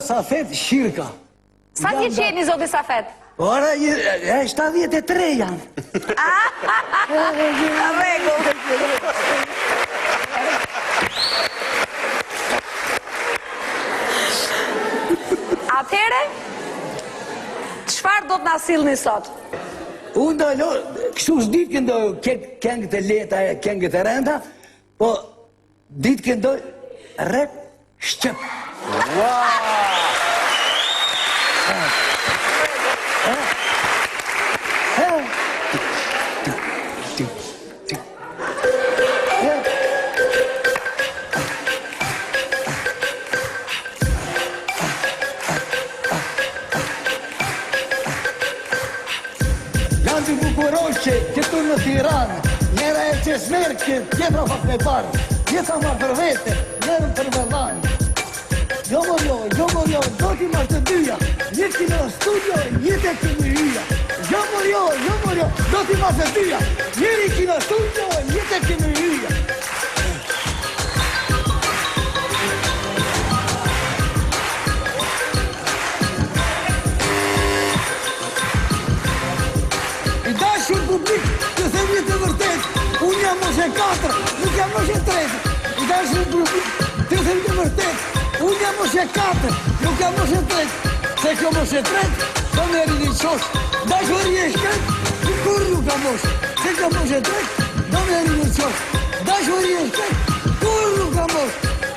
Safet Shirka. Sa ti qeni, zoti Safet? Ora, 73 janë. Rregull. Atëhere, çfarë do të na sillni sot? Unë do, kështu s'ditë këndo këngët e leta, këngët e renda, po ditë këndo rap shqip. Janë të bukuroshe, këtu në Tiranë, njëra e që smerke, tjetra fat me barë, tjetra ma për vete, njërën për vëllanë. Jo, do t'i marrë të dyja, një kino studio, një të këmë hyja. Jo, do t'i marrë të dyja, njëri kino studio, një të këmë hyja. I dashur publik, të them një të vërtet, unë jam mos e 4, nuk jam mos e 3. I dashur publik, të them të vërtet, unë jam mos e 4, nuk jam mos e 3. Se kjo mos e 3, do me rini qosh. Dashuri e shkret, kur nuk ka mos. Se kjo mos e 3, do me rini qosh. Dashuri e shkret, kur nuk ka mos.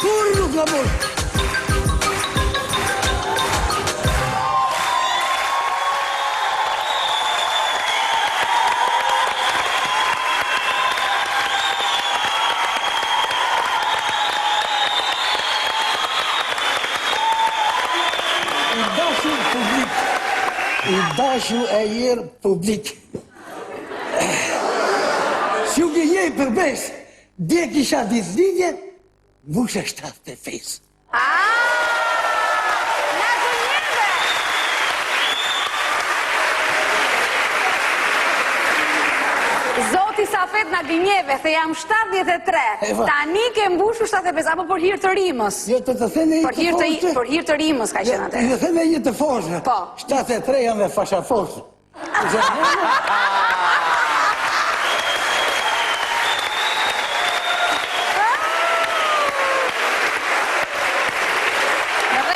Kur nuk ka mos. I dashu e jerë publik. Si u gëjej për bes, dje kisha ditëlidhje, mbushë 75. Na gënjeve! Zoti Safet na gënjeve, the jam 73. Tani ke mbushu 75, apo për hir të rimës? Jo, të thene i të foshtë. Për hir të rimës ka qenë atë. Të thene i të foshtë. Po. 73 janë dhe fasha foshtë.